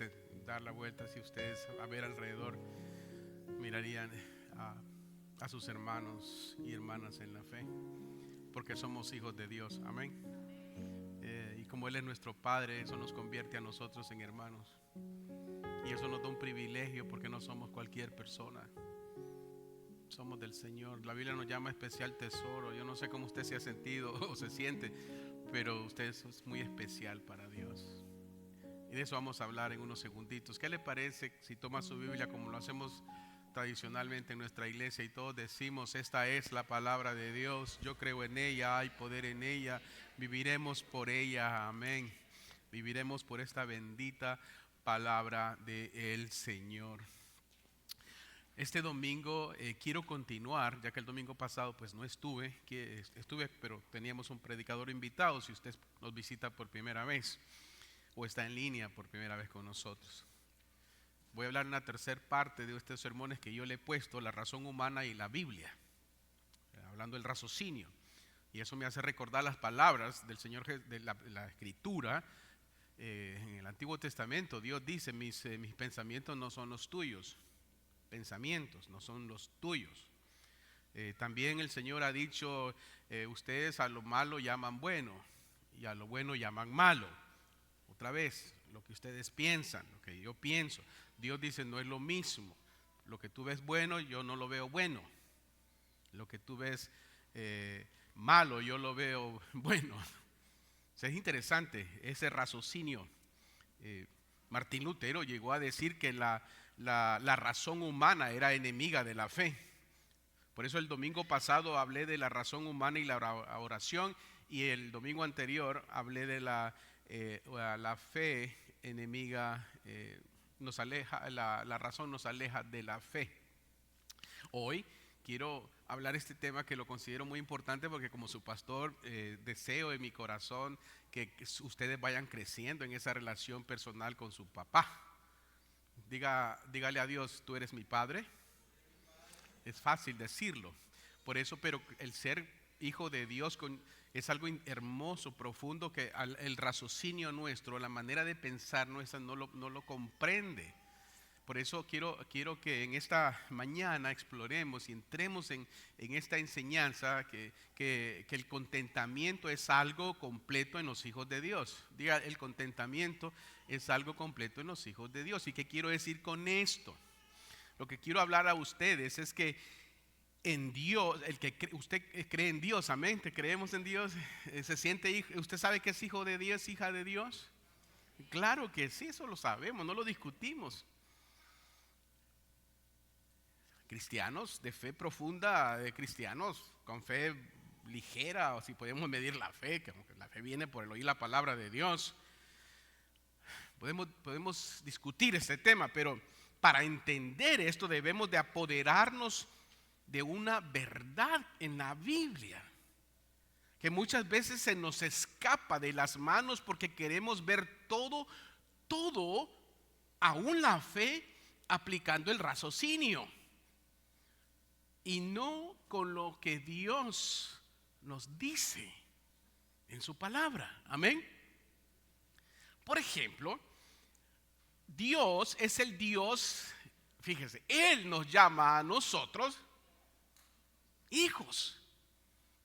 pudiese dar la vuelta, si ustedes a ver alrededor mirarían a sus hermanos y hermanas en la fe, porque somos hijos de Dios, amén. Y como Él es nuestro Padre, eso nos convierte a nosotros en hermanos, y eso nos da un privilegio porque no somos cualquier persona, somos del Señor. La Biblia nos llama especial tesoro. Yo no sé cómo usted se ha sentido o se siente, pero usted es muy especial para Dios. Y de eso vamos a hablar en unos segunditos. ¿Qué le parece si toma su Biblia como lo hacemos tradicionalmente en nuestra iglesia y todos decimos: esta es la palabra de Dios, yo creo en ella, hay poder en ella, viviremos por ella, amén. Viviremos por esta bendita palabra del Señor. Este domingo quiero continuar, ya que el domingo pasado pues no estuve, pero teníamos un predicador invitado. Si usted nos visita por primera vez o está en línea por primera vez con nosotros, voy a hablar en la tercera parte de estos sermones que yo le he puesto: la razón humana y la Biblia, hablando del raciocinio. Y eso me hace recordar las palabras del Señor de la Escritura. En el Antiguo Testamento Dios dice: mis pensamientos no son los tuyos, pensamientos no son los tuyos. También el Señor ha dicho: ustedes a lo malo llaman bueno y a lo bueno llaman malo. Otra vez, lo que ustedes piensan, lo que yo pienso. Dios dice: no es lo mismo. Lo que tú ves bueno, yo no lo veo bueno. Lo que tú ves malo, yo lo veo bueno. O sea, es interesante ese raciocinio. Martín Lutero llegó a decir que la razón humana era enemiga de la fe. Por eso el domingo pasado hablé de la razón humana y la oración, y el domingo anterior hablé de la fe enemiga, nos aleja, la razón nos aleja de la fe. Hoy quiero hablar este tema que lo considero muy importante, porque como su pastor deseo en mi corazón que ustedes vayan creciendo en esa relación personal con su papá. Dígale a Dios: tú eres mi padre. Es fácil decirlo, por eso, pero el ser hijo de Dios es algo hermoso, profundo, que el raciocinio nuestro, la manera de pensar nuestra no lo comprende. Por eso quiero que en esta mañana exploremos y entremos en esta enseñanza que el contentamiento es algo completo en los hijos de Dios. Diga: el contentamiento es algo completo en los hijos de Dios. ¿Y qué quiero decir con esto? Lo que quiero hablar a ustedes es que en Dios, usted cree en Dios, amén, que creemos en Dios, se siente hijo. ¿Usted sabe que es hijo de Dios, hija de Dios? Claro que sí, eso lo sabemos, no lo discutimos. Cristianos de fe profunda, cristianos con fe ligera, o si podemos medir la fe, que la fe viene por el oír la palabra de Dios. Podemos discutir este tema, pero para entender esto debemos de apoderarnos de una verdad en la Biblia, que muchas veces se nos escapa de las manos porque queremos ver todo, aún la fe, aplicando el raciocinio y no con lo que Dios nos dice en su palabra. Amén. Por ejemplo, Dios es el Dios, fíjese, Él nos llama a nosotros hijos.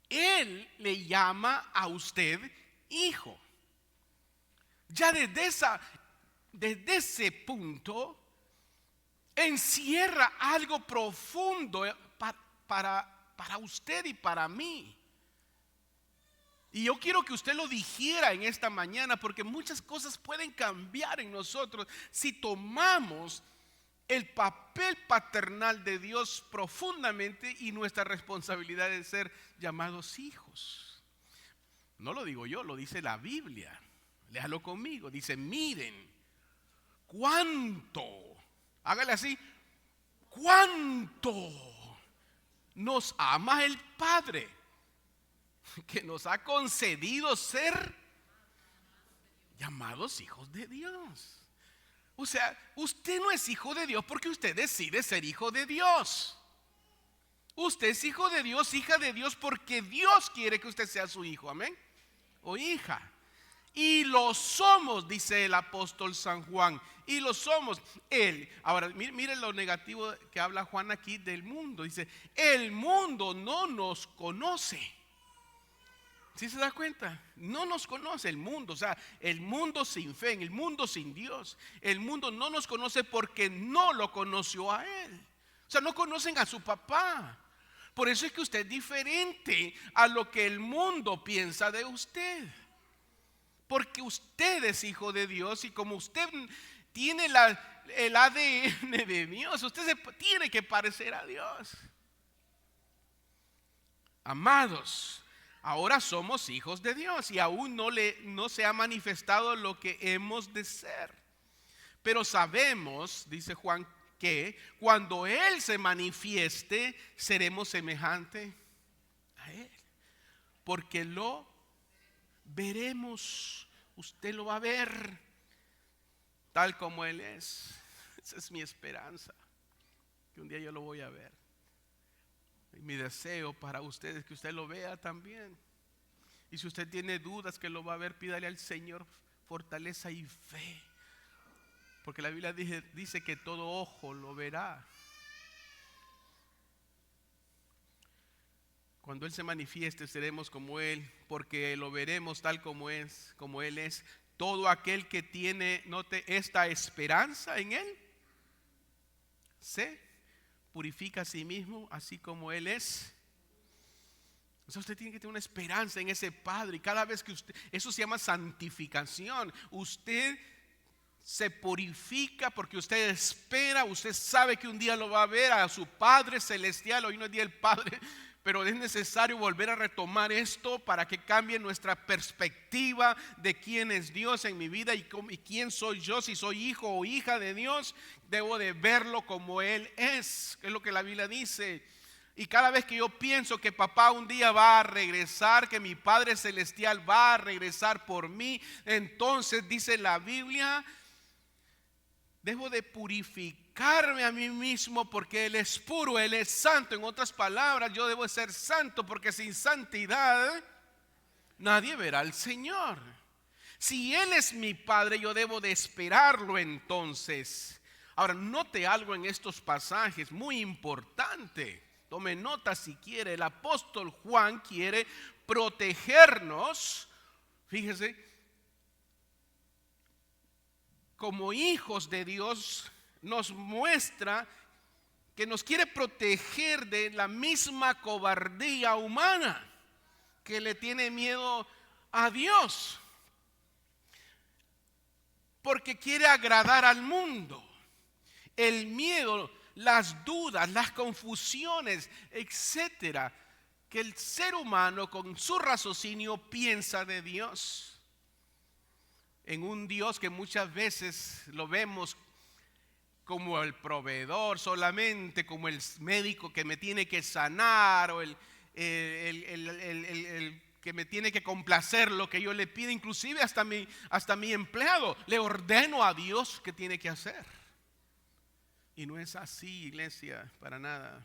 Él le llama a usted hijo. Ya desde ese punto encierra algo profundo para usted y para mí. Y yo quiero que usted lo dijera en esta mañana, porque muchas cosas pueden cambiar en nosotros si tomamos el papel paternal de Dios profundamente y nuestra responsabilidad de ser llamados hijos. No lo digo yo, lo dice la Biblia. Léalo conmigo. Dice: miren cuánto, hágale así, cuánto nos ama el Padre, que nos ha concedido ser llamados hijos de Dios. O sea, usted no es hijo de Dios porque usted decide ser hijo de Dios. Usted es hijo de Dios, hija de Dios, porque Dios quiere que usted sea su hijo, amén, o hija. Y lo somos, dice el apóstol San Juan. Y lo somos. Él. Ahora, miren lo negativo que habla Juan aquí del mundo. Dice, el mundo no nos conoce. ¿Sí se da cuenta? No nos conoce el mundo. O sea, el mundo sin fe, el mundo sin Dios. El mundo no nos conoce porque no lo conoció a Él. O sea, no conocen a su papá. Por eso es que usted es diferente a lo que el mundo piensa de usted. Porque usted es hijo de Dios y como usted tiene el ADN de Dios, usted se tiene que parecer a Dios. Amados, ahora somos hijos de Dios y aún no se ha manifestado lo que hemos de ser. Pero sabemos, dice Juan, que cuando Él se manifieste, seremos semejantes a Él. Porque lo veremos, usted lo va a ver tal como Él es. Esa es mi esperanza, que un día yo lo voy a ver. Y mi deseo para ustedes es que usted lo vea también. Y si usted tiene dudas que lo va a ver, pídale al Señor fortaleza y fe. Porque la Biblia dice que todo ojo lo verá. Cuando Él se manifieste seremos como Él, porque lo veremos tal como Él es. Todo aquel que tiene, note, esta esperanza en Él, se purifica a sí mismo, así como Él es. O sea, usted tiene que tener una esperanza en ese Padre. Y cada vez que usted, eso se llama santificación. Usted se purifica porque usted espera, usted sabe que un día lo va a ver a su Padre celestial. Hoy no es día del Padre, pero es necesario volver a retomar esto para que cambie nuestra perspectiva de quién es Dios en mi vida y quién soy yo. Si soy hijo o hija de Dios, debo de verlo como Él es lo que la Biblia dice. Y cada vez que yo pienso que papá un día va a regresar, que mi Padre celestial va a regresar por mí, entonces dice la Biblia, debo de purificarme a mí mismo porque Él es puro, Él es santo. En otras palabras, yo debo ser santo porque sin santidad nadie verá al Señor. Si Él es mi Padre, yo debo de esperarlo entonces. Ahora, note algo en estos pasajes muy importante. Tome nota si quiere. El apóstol Juan quiere protegernos, fíjese, como hijos de Dios. Nos muestra que nos quiere proteger de la misma cobardía humana que le tiene miedo a Dios, porque quiere agradar al mundo. El miedo, las dudas, las confusiones, etcétera, que el ser humano con su raciocinio piensa de Dios. En un Dios que muchas veces lo vemos como el proveedor solamente, como el médico que me tiene que sanar, o el que me tiene que complacer lo que yo le pido, inclusive hasta mi empleado, le ordeno a Dios qué tiene que hacer. Y no es así, iglesia, para nada.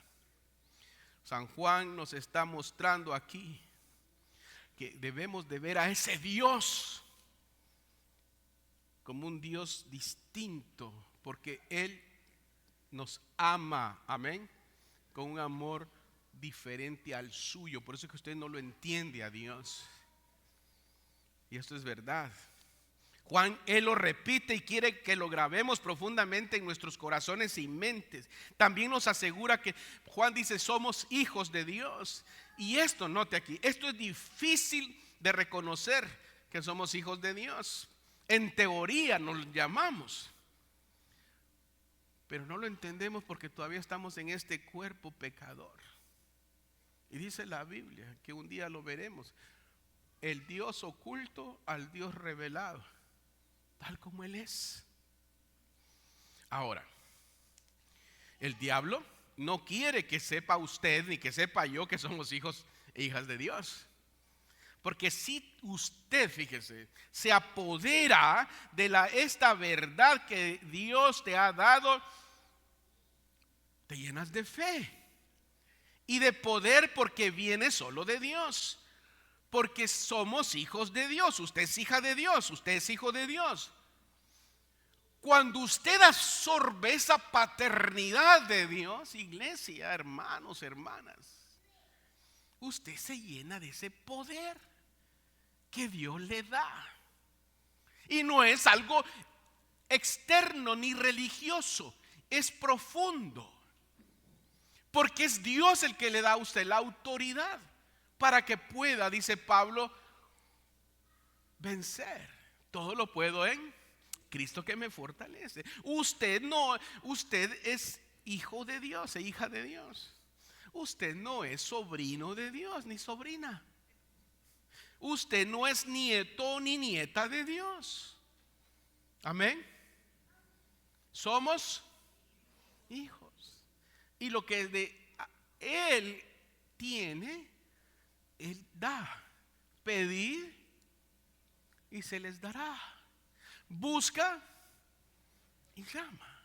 San Juan nos está mostrando aquí que debemos de ver a ese Dios como un Dios distinto, porque Él nos ama, amén, con un amor diferente al suyo. Por eso es que usted no lo entiende a Dios. Y esto es verdad. Juan, Él lo repite y quiere que lo grabemos profundamente en nuestros corazones y mentes. También nos asegura que Juan dice somos hijos de Dios. Y esto, note aquí, esto es difícil de reconocer que somos hijos de Dios. En teoría nos llamamos, pero no lo entendemos porque todavía estamos en este cuerpo pecador. Y dice la Biblia que un día lo veremos, el Dios oculto al Dios revelado, tal como Él es. Ahora, el diablo no quiere que sepa usted ni que sepa yo que somos hijos e hijas de Dios. Porque si usted, fíjese, se apodera de esta verdad que Dios te ha dado, te llenas de fe y de poder porque viene solo de Dios. porque somos hijos de Dios. Usted es hija de Dios, usted es hijo de Dios. Cuando usted absorbe esa paternidad de Dios, iglesia, hermanos, hermanas, usted se llena de ese poder que Dios le da. Y no es algo externo ni religioso, es profundo. Porque es Dios el que le da a usted la autoridad para que pueda, dice Pablo, vencer. Todo lo puedo en Cristo que me fortalece. Usted es hijo de Dios e hija de Dios. Usted no es sobrino de Dios ni sobrina. Usted no es nieto ni nieta de Dios. Amén. Somos hijos. Y lo que de Él tiene, Él da. Pedir y se les dará. Busca y llama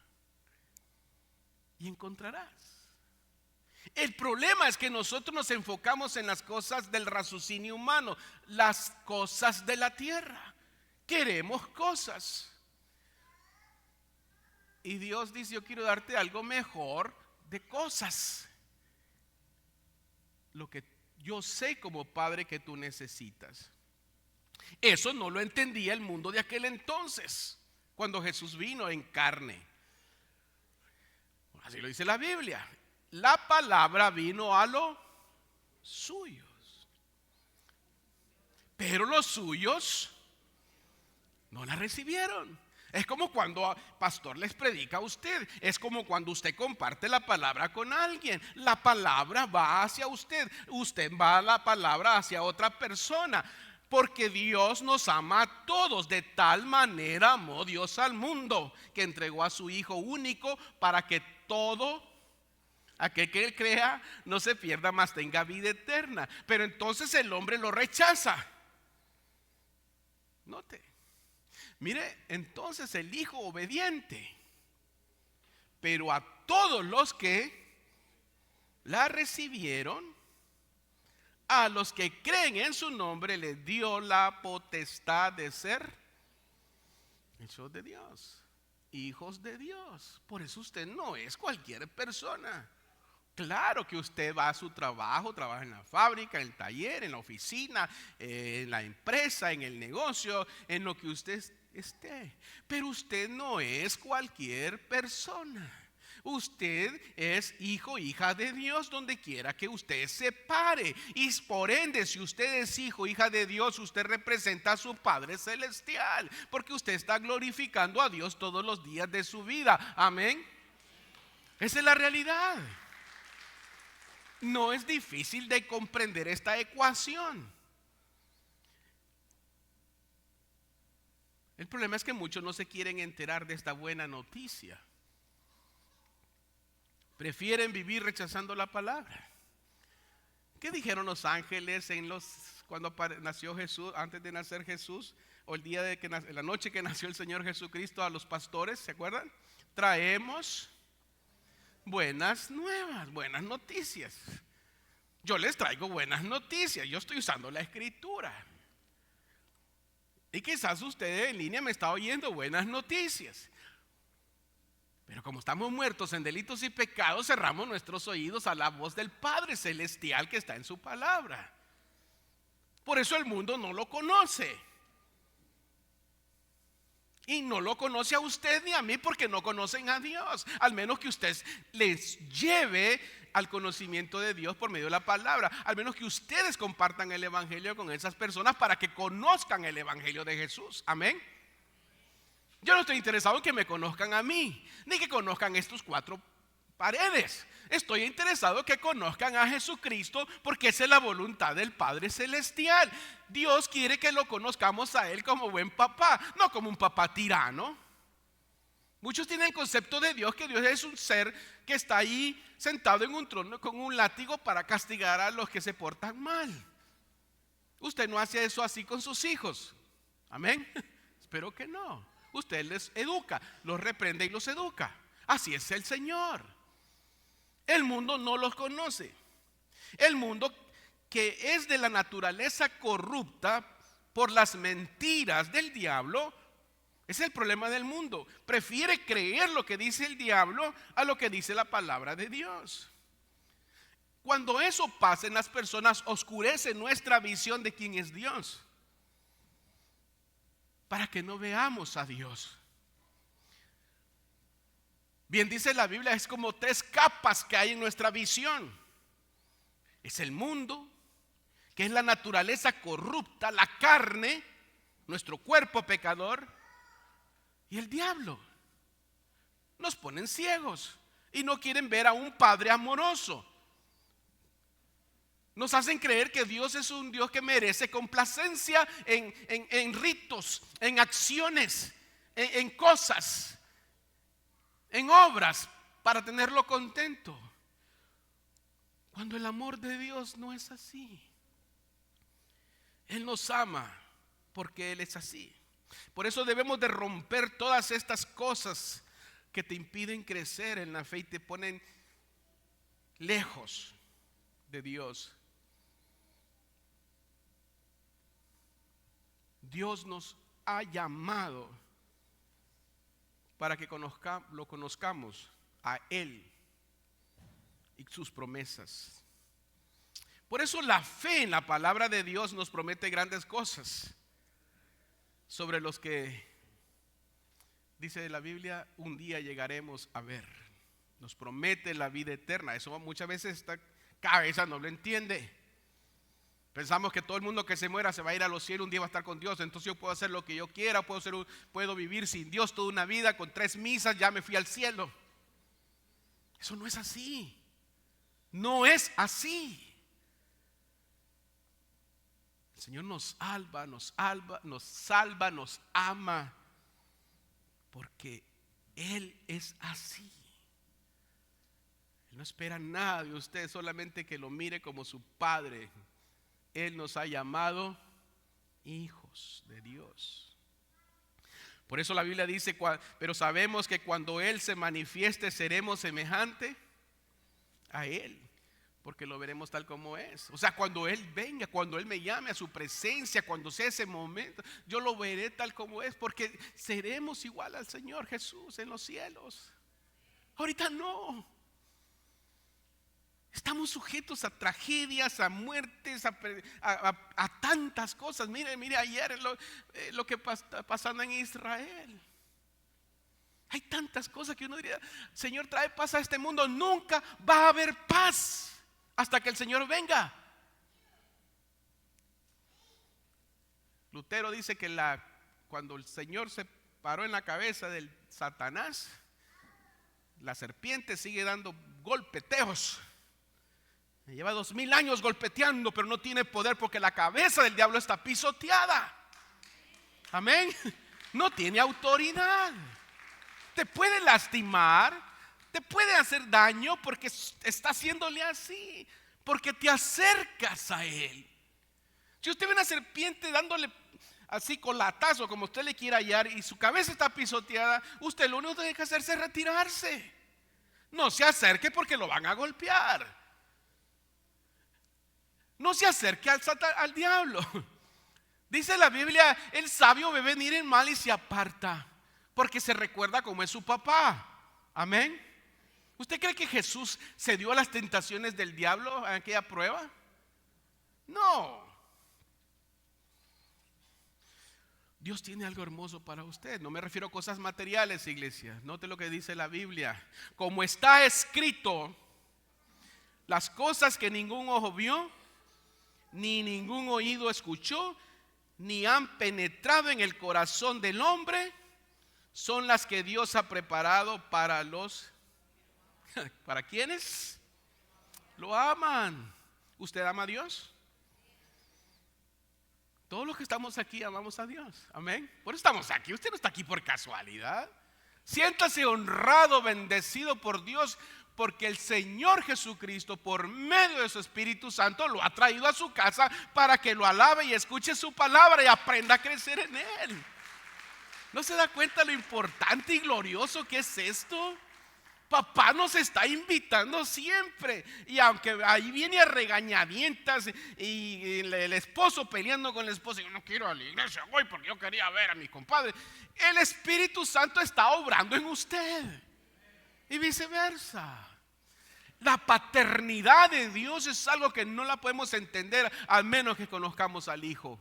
y encontrarás. El problema es que nosotros nos enfocamos en las cosas del raciocinio humano, las cosas de la tierra. Queremos cosas. Y Dios dice: yo quiero darte algo mejor de cosas. Lo que yo sé como padre que tú necesitas. Eso no lo entendía el mundo de aquel entonces, cuando Jesús vino en carne. Así lo dice la Biblia. La palabra vino a los suyos, pero los suyos no la recibieron. Es como cuando pastor les predica a usted. Es como cuando usted comparte la palabra con alguien. La palabra va hacia usted. Usted va a la palabra hacia otra persona. Porque Dios nos ama a todos. De tal manera amó Dios al mundo, que entregó a su Hijo único, para que todo aquel que Él crea no se pierda, mas tenga vida eterna. Pero entonces el hombre lo rechaza. Note. Mire, entonces el Hijo obediente, pero a todos los que la recibieron, a los que creen en su nombre, les dio la potestad de ser hechos de Dios, hijos de Dios. Por eso usted no es cualquier persona. Claro que usted va a su trabajo, trabaja en la fábrica, en el taller, en la oficina, en la empresa, en el negocio, en lo que usted esté. Pero usted no es cualquier persona. Usted es hijo, hija de Dios, donde quiera que usted se pare. Y por ende, si usted es hijo, hija de Dios, usted representa a su Padre Celestial, porque usted está glorificando a Dios todos los días de su vida. Amén. Esa es la realidad. No es difícil de comprender esta ecuación. El problema es que muchos no se quieren enterar de esta buena noticia. Prefieren vivir rechazando la palabra. ¿Qué dijeron los ángeles cuando nació Jesús, antes de nacer Jesús, o el día de la noche que nació el Señor Jesucristo, a los pastores? ¿Se acuerdan? Traemos buenas nuevas, buenas noticias. Yo les traigo buenas noticias. Yo estoy usando la escritura. Y quizás usted en línea me está oyendo buenas noticias. Pero como estamos muertos en delitos y pecados, cerramos nuestros oídos a la voz del Padre Celestial que está en su palabra. Por eso el mundo no lo conoce. Y no lo conoce a usted ni a mí, porque no conocen a Dios. Al menos que usted les lleve al conocimiento de Dios por medio de la palabra. Al menos que ustedes compartan el evangelio con esas personas para que conozcan el evangelio de Jesús. Amén. Yo no estoy interesado en que me conozcan a mí, ni que conozcan estos cuatro paredes. Estoy interesado en que conozcan a Jesucristo, porque esa es la voluntad del Padre Celestial. Dios quiere que lo conozcamos a Él como buen papá, no como un papá tirano. Muchos tienen el concepto de Dios, que Dios es un ser que está ahí sentado en un trono con un látigo para castigar a los que se portan mal. Usted no hace eso así con sus hijos. Amén. Espero que no. Usted les educa, los reprende y los educa. Así es el Señor. El mundo no los conoce. El mundo que es de la naturaleza corrupta por las mentiras del diablo, es el problema del mundo. Prefiere creer lo que dice el diablo a lo que dice la palabra de Dios. Cuando eso pasa en las personas, oscurece nuestra visión de quién es Dios, para que no veamos a Dios. Bien dice la Biblia, es como 3 capas que hay en nuestra visión. Es el mundo, que es la naturaleza corrupta, la carne, nuestro cuerpo pecador, y el diablo. Nos ponen ciegos y no quieren ver a un Padre amoroso. Nos hacen creer que Dios es un Dios que merece complacencia en ritos, en acciones, en cosas, en obras, para tenerlo contento. Cuando el amor de Dios no es así. Él nos ama porque Él es así. Por eso debemos de romper todas estas cosas que te impiden crecer en la fe y te ponen lejos de Dios. Dios nos ha llamado para que lo conozcamos a Él y sus promesas. Por eso la fe en la palabra de Dios nos promete grandes cosas, sobre los que, dice la Biblia, un día llegaremos a ver. Nos promete la vida eterna. Eso muchas veces esta cabeza no lo entiende. Pensamos que todo el mundo que se muera se va a ir a los cielos, un día va a estar con Dios. Entonces yo puedo hacer lo que yo quiera, puedo vivir sin Dios toda una vida, con 3 misas ya me fui al cielo. Eso no es así. No es así. El Señor nos salva, nos ama, porque Él es así. Él no espera nada de usted, solamente que lo mire como su Padre. Él nos ha llamado hijos de Dios. Por eso la Biblia dice, pero sabemos que cuando Él se manifieste seremos semejante a Él, porque lo veremos tal como es. O sea, cuando Él venga, cuando Él me llame a su presencia, cuando sea ese momento, yo lo veré tal como es, porque seremos igual al Señor Jesús en los cielos. Ahorita no. Estamos sujetos a tragedias, a muertes, a tantas cosas. Mire ayer lo que está pasando en Israel. Hay tantas cosas que uno diría, Señor, trae paz a este mundo. Nunca va a haber paz hasta que el Señor venga. Lutero dice que cuando el Señor se paró en la cabeza del Satanás, la serpiente sigue dando golpeteos. Me lleva 2000 años golpeteando, pero no tiene poder porque la cabeza del diablo está pisoteada. Amén. No tiene autoridad. Te puede lastimar, te puede hacer daño porque está haciéndole así, porque te acercas a él. Si usted ve una serpiente dándole así con latazo, como usted le quiera hallar, y su cabeza está pisoteada, usted lo único que tiene que hacerse es retirarse. No se acerque porque lo van a golpear. No se acerque al diablo. Dice la Biblia, el sabio ve venir el mal y se aparta, porque se recuerda cómo es su papá. Amén. ¿Usted cree que Jesús se dio a las tentaciones del diablo en aquella prueba? No. Dios tiene algo hermoso para usted. No me refiero a cosas materiales, iglesia. Note lo que dice la Biblia. Como está escrito, las cosas que ningún ojo vio, ni ningún oído escuchó, ni han penetrado en el corazón del hombre, son las que Dios ha preparado para ¿para quiénes? Lo aman. ¿Usted ama a Dios? Todos los que estamos aquí amamos a Dios. Amén. Por eso estamos aquí. Usted no está aquí por casualidad. Siéntase honrado, bendecido por Dios, porque el Señor Jesucristo, por medio de su Espíritu Santo, lo ha traído a su casa para que lo alabe y escuche su palabra y aprenda a crecer en él. ¿No se da cuenta lo importante y glorioso que es esto? Papá nos está invitando siempre. Y aunque ahí viene a regañadientas y el esposo peleando con la esposa, yo no quiero ir a la iglesia hoy porque yo quería ver a mi compadre. El Espíritu Santo está obrando en usted y viceversa. La paternidad de Dios es algo que no la podemos entender al menos que conozcamos al Hijo.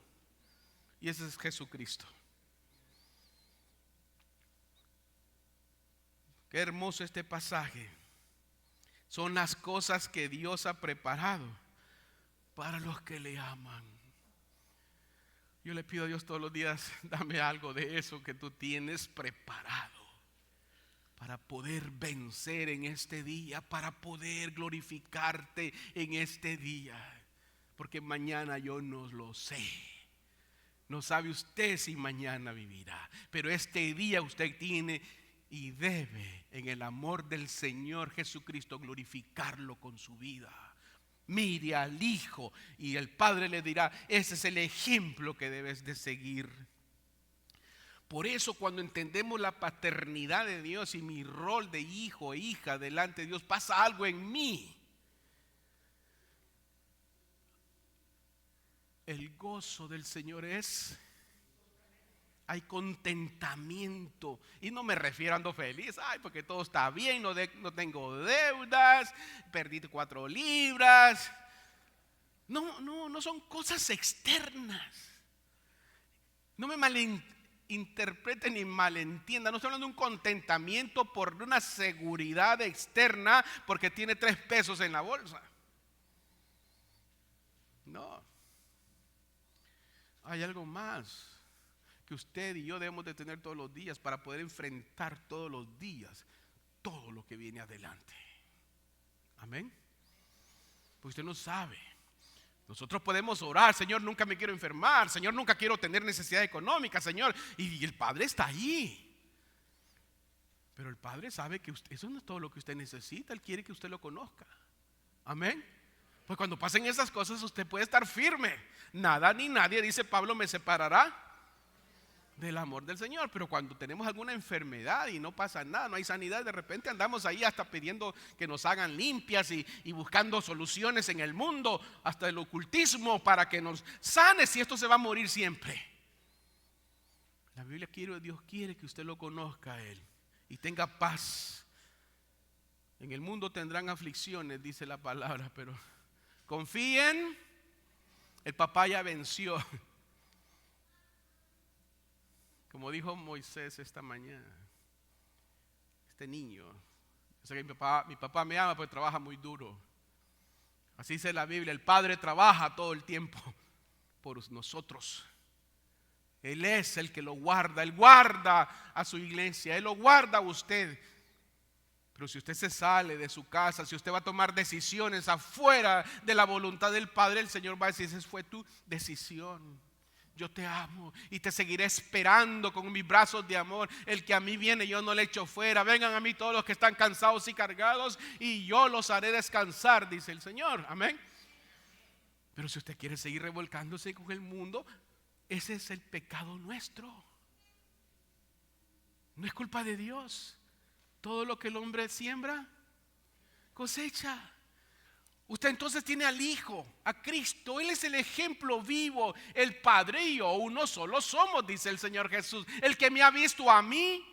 Y ese es Jesucristo. Qué hermoso este pasaje. Son las cosas que Dios ha preparado para los que le aman. Yo le pido a Dios todos los días, dame algo de eso que tú tienes preparado para poder vencer en este día, para poder glorificarte en este día. Porque mañana yo no lo sé. No sabe usted si mañana vivirá. Pero este día usted tiene y debe, en el amor del Señor Jesucristo, glorificarlo con su vida. Mire al Hijo y el Padre le dirá: ese es el ejemplo que debes de seguir. Por eso, cuando entendemos la paternidad de Dios y mi rol de hijo e hija delante de Dios, pasa algo en mí. El gozo del Señor hay contentamiento. Y no me refiero a ando feliz, porque todo está bien, no tengo deudas, perdí 4 libras. No son cosas externas. No me malinterpreten ni malentiendan. No estoy hablando de un contentamiento por una seguridad externa porque tiene 3 pesos en la bolsa. No. Hay algo más que usted y yo debemos de tener todos los días para poder enfrentar todos los días todo lo que viene adelante. Amén. Pues usted no sabe. Nosotros podemos orar: Señor, nunca me quiero enfermar, Señor, nunca quiero tener necesidad económica, Señor. Y el Padre está allí. Pero el Padre sabe que eso no es todo lo que usted necesita. Él quiere que usted lo conozca. Amén. Pues cuando pasen esas cosas usted puede estar firme. Nada ni nadie, dice Pablo, me separará del amor del Señor. Pero cuando tenemos alguna enfermedad y no pasa nada, no hay sanidad, de repente andamos ahí hasta pidiendo que nos hagan limpias y buscando soluciones en el mundo, hasta el ocultismo para que nos sane, si esto se va a morir siempre. La Biblia Dios quiere que usted lo conozca a Él y tenga paz. En el mundo tendrán aflicciones, dice la palabra, pero confíen, el papá ya venció. Como dijo Moisés esta mañana, este niño, yo sé que mi papá me ama porque trabaja muy duro. Así dice la Biblia, el Padre trabaja todo el tiempo por nosotros. Él es el que lo guarda, Él guarda a su iglesia, Él lo guarda a usted. Pero si usted se sale de su casa, si usted va a tomar decisiones afuera de la voluntad del Padre, el Señor va a decir: esa fue tu decisión. Yo te amo y te seguiré esperando con mis brazos de amor. El que a mí viene, yo no le echo fuera. Vengan a mí todos los que están cansados y cargados y yo los haré descansar, dice el Señor. Amén. Pero si usted quiere seguir revolcándose con el mundo, ese es el pecado nuestro. No es culpa de Dios. Todo lo que el hombre siembra, cosecha. Usted entonces tiene al Hijo, a Cristo. Él es el ejemplo vivo. El Padre y yo uno solo somos, dice el Señor Jesús. El que me ha visto a mí,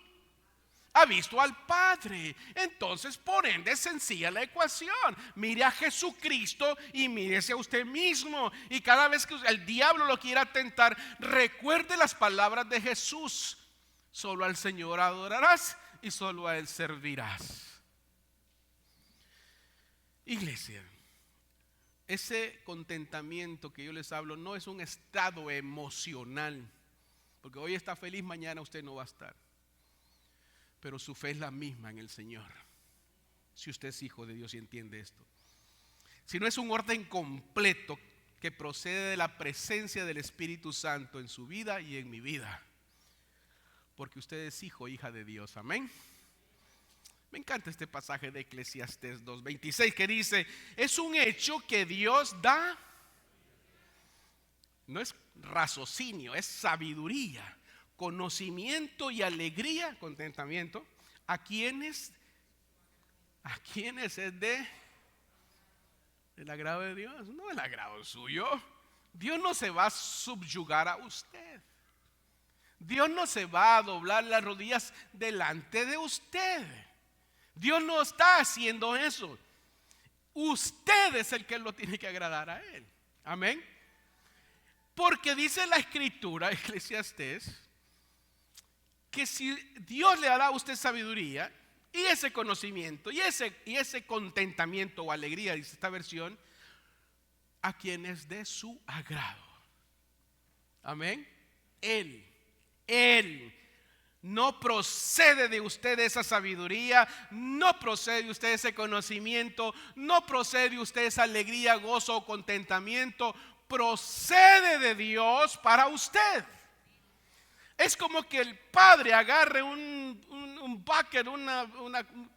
ha visto al Padre. Entonces, por ende, es sencilla la ecuación. Mire a Jesucristo y mírese a usted mismo. Y cada vez que el diablo lo quiera tentar, recuerde las palabras de Jesús: solo al Señor adorarás y solo a Él servirás. Iglesia, ese contentamiento que yo les hablo no es un estado emocional, porque hoy está feliz, mañana usted no va a estar. Pero su fe es la misma en el Señor, si usted es hijo de Dios y entiende esto. Si no, es un orden completo que procede de la presencia del Espíritu Santo en su vida y en mi vida, porque usted es hijo, hija de Dios. Amén. Me encanta este pasaje de Eclesiastés 2:26 que dice: es un hecho que Dios da, no es raciocinio, es sabiduría, conocimiento y alegría, contentamiento, a quienes ¿A quiénes es del agrado de Dios? No el agrado suyo. Dios no se va a subyugar a usted. Dios no se va a doblar las rodillas delante de usted. Dios no está haciendo eso. Usted es el que lo tiene que agradar a Él. Amén. Porque dice la Escritura, Eclesiastés, que si Dios le dará a usted sabiduría y ese conocimiento y ese contentamiento o alegría, dice esta versión, a quien es de su agrado. Amén. Él. No procede de usted esa sabiduría, no procede de usted ese conocimiento, no procede de usted esa alegría, gozo o contentamiento, procede de Dios para usted. Es como que el padre agarre un bucket,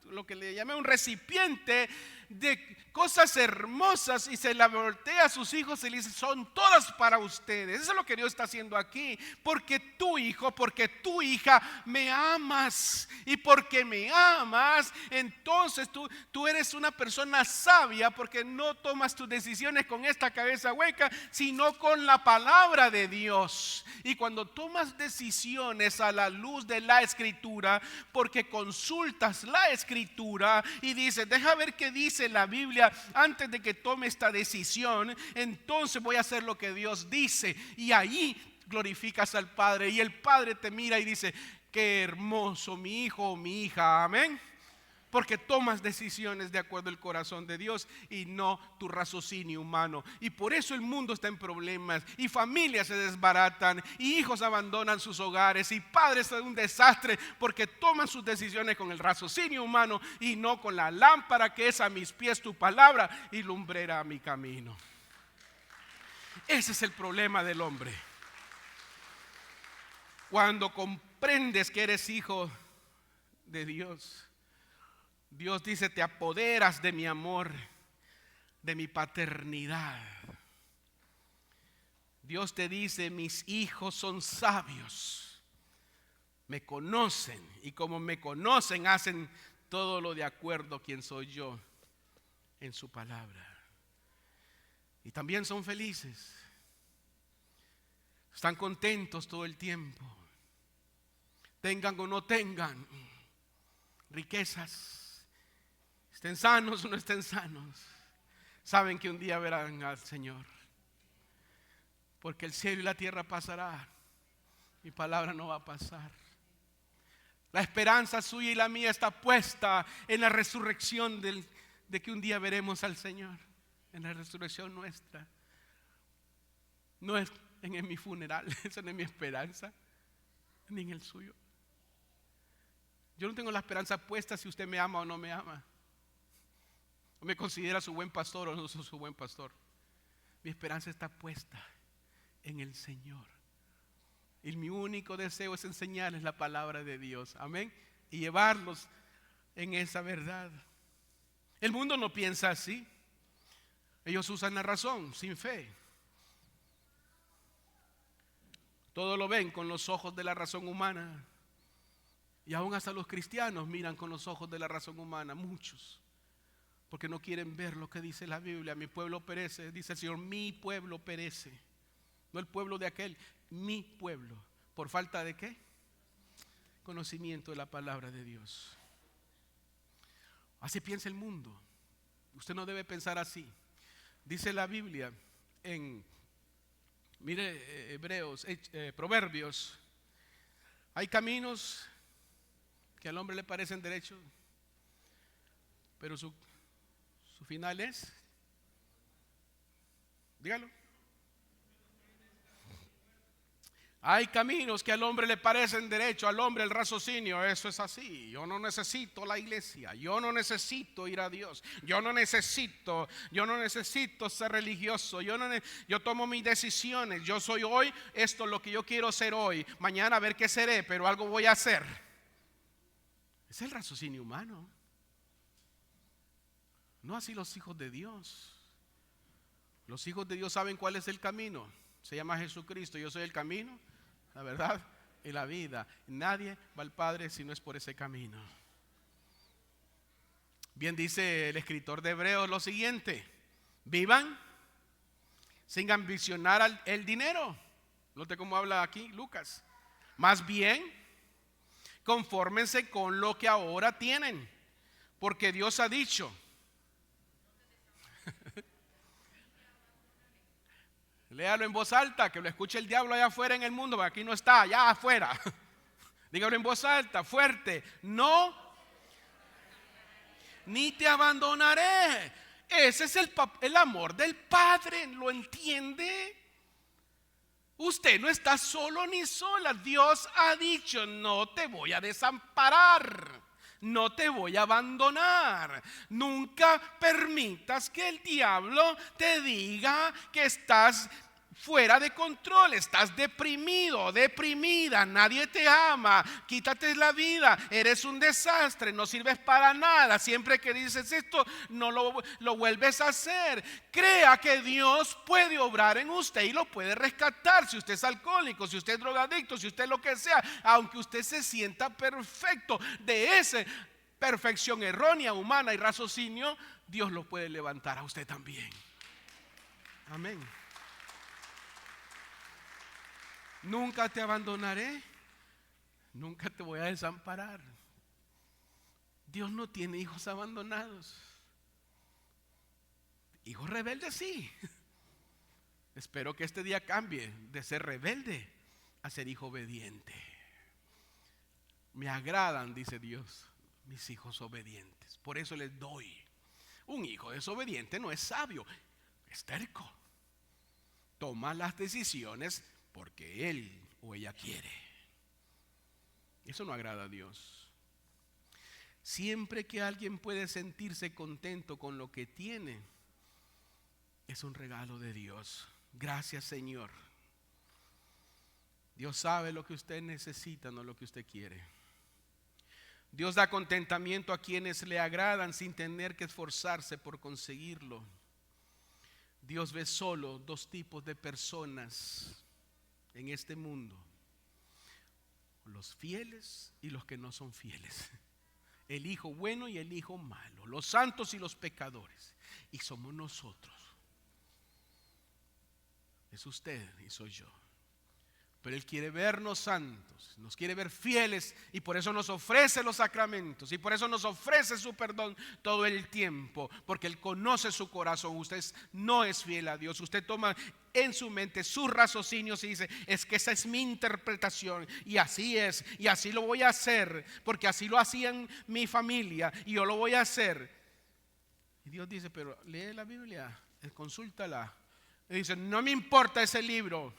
lo que le llame un recipiente de cosas hermosas y se la voltea a sus hijos y le dice: son todas para ustedes. Eso es lo que Dios está haciendo aquí. Porque tu hijo, porque tu hija me amas, y porque me amas, entonces tú eres una persona sabia, porque no tomas tus decisiones con esta cabeza hueca, sino con la palabra de Dios. Y cuando tomas decisiones a la luz de la Escritura, porque consultas la Escritura y dices: deja ver qué dice la Biblia antes de que tome esta decisión, entonces voy a hacer lo que Dios dice. Y ahí glorificas al Padre, y el Padre te mira y dice: qué hermoso mi hijo o mi hija. Amén. Porque tomas decisiones de acuerdo al corazón de Dios y no tu raciocinio humano. Y por eso el mundo está en problemas, y familias se desbaratan, y hijos abandonan sus hogares, y padres son un desastre, porque toman sus decisiones con el raciocinio humano y no con la lámpara que es a mis pies tu palabra y lumbrera a mi camino. Ese es el problema del hombre. Cuando comprendes que eres hijo de Dios, Dios dice: te apoderas de mi amor, de mi paternidad. Dios te dice: mis hijos son sabios, me conocen, y como me conocen hacen todo lo de acuerdo a quien soy yo en su palabra. Y también son felices, están contentos todo el tiempo, tengan o no tengan riquezas, estén sanos o no estén sanos, saben que un día verán al Señor. Porque el cielo y la tierra pasará, mi palabra no va a pasar. La esperanza suya y la mía está puesta en la resurrección de que un día veremos al Señor, en la resurrección nuestra. No es en mi funeral, esa no es mi esperanza, ni en el suyo. Yo no tengo la esperanza puesta si usted me ama o no me ama, o me considera su buen pastor o no soy su buen pastor. Mi esperanza está puesta en el Señor, y mi único deseo es enseñarles la palabra de Dios, amén, y llevarlos en esa verdad. El mundo no piensa así. Ellos usan la razón sin fe. Todo lo ven con los ojos de la razón humana. Y aún hasta los cristianos miran con los ojos de la razón humana, muchos, porque no quieren ver lo que dice la Biblia. Mi pueblo perece, dice el Señor, mi pueblo perece. No el pueblo de aquel, mi pueblo. ¿Por falta de qué? Conocimiento de la palabra de Dios. Así piensa el mundo. Usted no debe pensar así. Dice la Biblia en, Proverbios: hay caminos que al hombre le parecen derechos, pero su final es, dígalo. Hay caminos que al hombre le parecen derecho, al hombre el raciocinio, eso es así. Yo no necesito la iglesia, yo no necesito ir a Dios, yo no necesito ser religioso, yo tomo mis decisiones, yo soy hoy, esto es lo que yo quiero ser hoy, mañana a ver qué seré, pero algo voy a hacer. Es el raciocinio humano. No así los hijos de Dios. Los hijos de Dios saben cuál es el camino. Se llama Jesucristo. Yo soy el camino, la verdad y la vida. Nadie va al Padre si no es por ese camino. Bien dice el escritor de Hebreos lo siguiente: vivan sin ambicionar el dinero. Note cómo habla aquí Lucas. Más bien, confórmense con lo que ahora tienen, porque Dios ha dicho. Léalo en voz alta, que lo escuche el diablo allá afuera en el mundo, porque aquí no está, allá afuera. Dígalo en voz alta, fuerte: no, ni te abandonaré. Ese es el amor del Padre, ¿lo entiende? Usted no está solo ni sola. Dios ha dicho: no te voy a desamparar, no te voy a abandonar. Nunca permitas que el diablo te diga que estás fuera de control, estás deprimido, deprimida, nadie te ama, quítate la vida, eres un desastre, no sirves para nada. Siempre que dices esto, no lo vuelves a hacer. Crea que Dios puede obrar en usted y lo puede rescatar. Si usted es alcohólico, si usted es drogadicto, si usted lo que sea, aunque usted se sienta perfecto, de esa perfección errónea, humana y raciocinio, Dios lo puede levantar a usted también. Amén. Nunca te abandonaré, nunca te voy a desamparar. Dios no tiene hijos abandonados. Hijos rebeldes sí. Espero que este día cambie de ser rebelde a ser hijo obediente. Me agradan, dice Dios, mis hijos obedientes. Por eso les doy. Un hijo desobediente no es sabio, es terco. Toma las decisiones porque él o ella quiere. Eso no agrada a Dios. Siempre que alguien puede sentirse contento con lo que tiene, es un regalo de Dios. Gracias, Señor. Dios sabe lo que usted necesita, no lo que usted quiere. Dios da contentamiento a quienes le agradan sin tener que esforzarse por conseguirlo. Dios ve solo dos tipos de personas en este mundo: los fieles y los que no son fieles, el hijo bueno y el hijo malo, los santos y los pecadores. Y somos nosotros. Es usted y soy yo. Pero Él quiere vernos santos, nos quiere ver fieles, y por eso nos ofrece los sacramentos, y por eso nos ofrece su perdón todo el tiempo, porque Él conoce su corazón. Usted no es fiel a Dios. Usted toma en su mente sus raciocinios y dice: es que esa es mi interpretación, y así es, y así lo voy a hacer, porque así lo hacían mi familia, y yo lo voy a hacer. Y Dios dice: pero lee la Biblia, consúltala. Y dice: no me importa ese libro.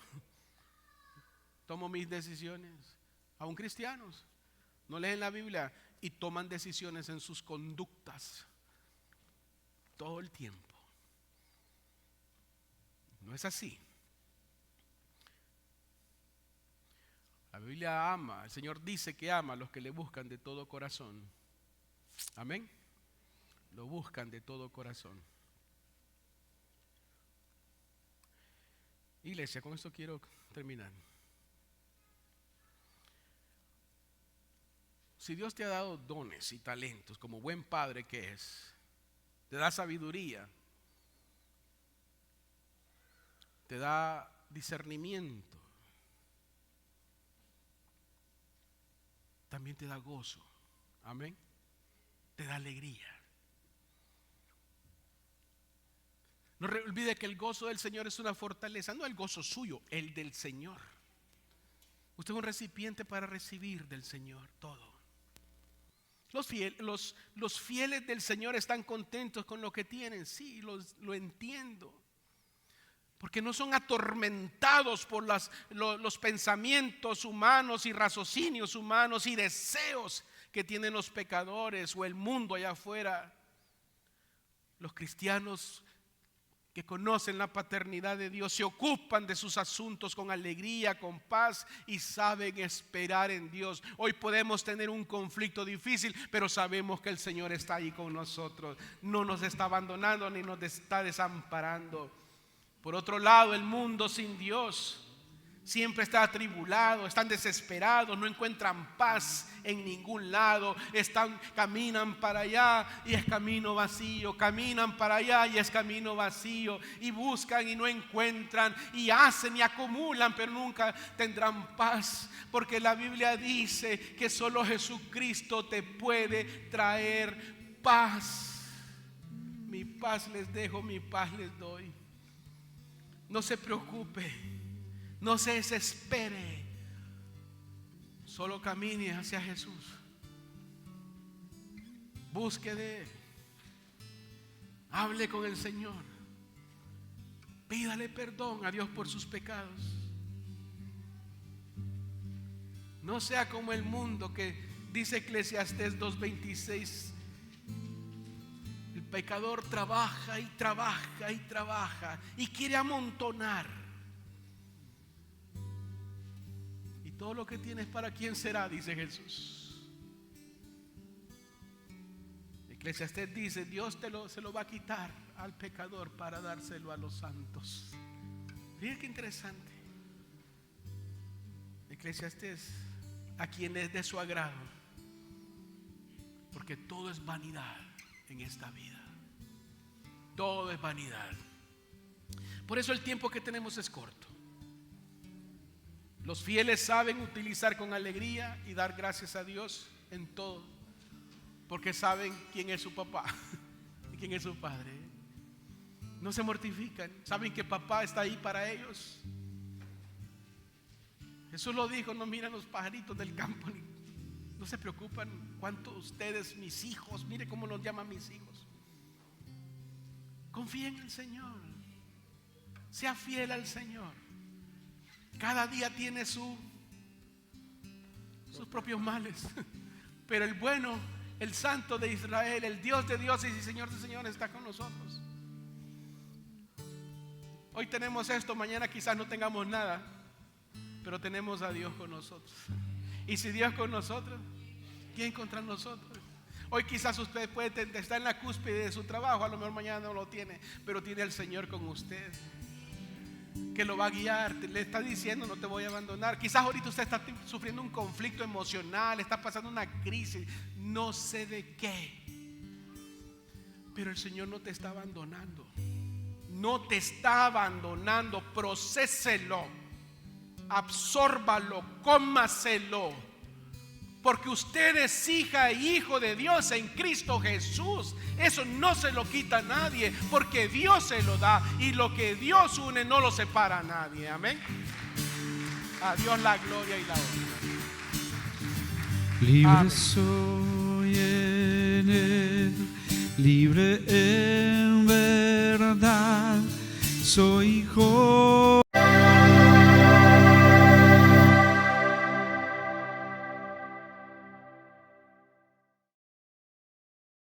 Tomo mis decisiones. Aún cristianos no leen la Biblia y toman decisiones en sus conductas todo el tiempo. No es así. La Biblia ama, el Señor dice que ama a los que le buscan de todo corazón. Amén. Lo buscan de todo corazón. Iglesia, con esto quiero terminar. Si Dios te ha dado dones y talentos, como buen padre que es, te da sabiduría, te da discernimiento, también te da gozo. Amén. Te da alegría. No olvide que el gozo del Señor es una fortaleza, no el gozo suyo, el del Señor. Usted es un recipiente para recibir del Señor todo. Los fieles del Señor están contentos con lo que tienen. Sí, lo entiendo. Porque no son atormentados por los pensamientos humanos y raciocinios humanos y deseos que tienen los pecadores o el mundo allá afuera. Los cristianos que conocen la paternidad de Dios se ocupan de sus asuntos con alegría, con paz, y saben esperar en Dios. Hoy podemos tener un conflicto difícil, pero sabemos que el Señor está ahí con nosotros. No nos está abandonando ni nos está desamparando. Por otro lado, el mundo sin Dios siempre están atribulados, están desesperados, no encuentran paz en ningún lado, caminan para allá y es camino vacío, caminan para allá y es camino vacío, y buscan y no encuentran, y hacen y acumulan, pero nunca tendrán paz, porque la Biblia dice que solo Jesucristo te puede traer paz. Mi paz les dejo, mi paz les doy. No se preocupe, no se desespere, solo camine hacia Jesús. Busque de Él, hable con el Señor, pídale perdón a Dios por sus pecados. No sea como el mundo, que dice Eclesiastés 2:26, el pecador trabaja y trabaja y trabaja y quiere amontonar. Y todo lo que tienes, ¿para quién será?, dice Jesús. Eclesiastés dice: Dios se lo va a quitar al pecador para dárselo a los santos. Fíjate qué interesante. Eclesiastés: a quien es de su agrado, porque todo es vanidad en esta vida. Todo es vanidad. Por eso el tiempo que tenemos es corto. Los fieles saben utilizar con alegría y dar gracias a Dios en todo, porque saben quién es su papá y quién es su padre. No se mortifican, saben que papá está ahí para ellos. Jesús lo dijo: no miran los pajaritos del campo, no se preocupan cuánto ustedes, mis hijos, mire cómo los llaman mis hijos. Confía en el Señor, sea fiel al Señor. Cada día tiene sus propios males, pero el bueno, el Santo de Israel, el Dios de dioses y Señor de señores está con nosotros. Hoy tenemos esto, mañana quizás no tengamos nada, pero tenemos a Dios con nosotros. Y si Dios con nosotros, ¿quién contra nosotros? Hoy quizás usted puede estar en la cúspide de su trabajo, a lo mejor mañana no lo tiene, pero tiene al Señor con usted, que lo va a guiar. Le está diciendo: no te voy a abandonar. Quizás ahorita usted está sufriendo un conflicto emocional, está pasando una crisis, no sé de qué, pero el Señor no te está abandonando. No te está abandonando. Procéselo, absórbalo, cómaselo, porque usted es hija e hijo de Dios en Cristo Jesús. Eso no se lo quita a nadie, porque Dios se lo da, y lo que Dios une no lo separa a nadie. Amén. A Dios la gloria y la honra. Libre Amén. soy en Él, libre en verdad, soy hijo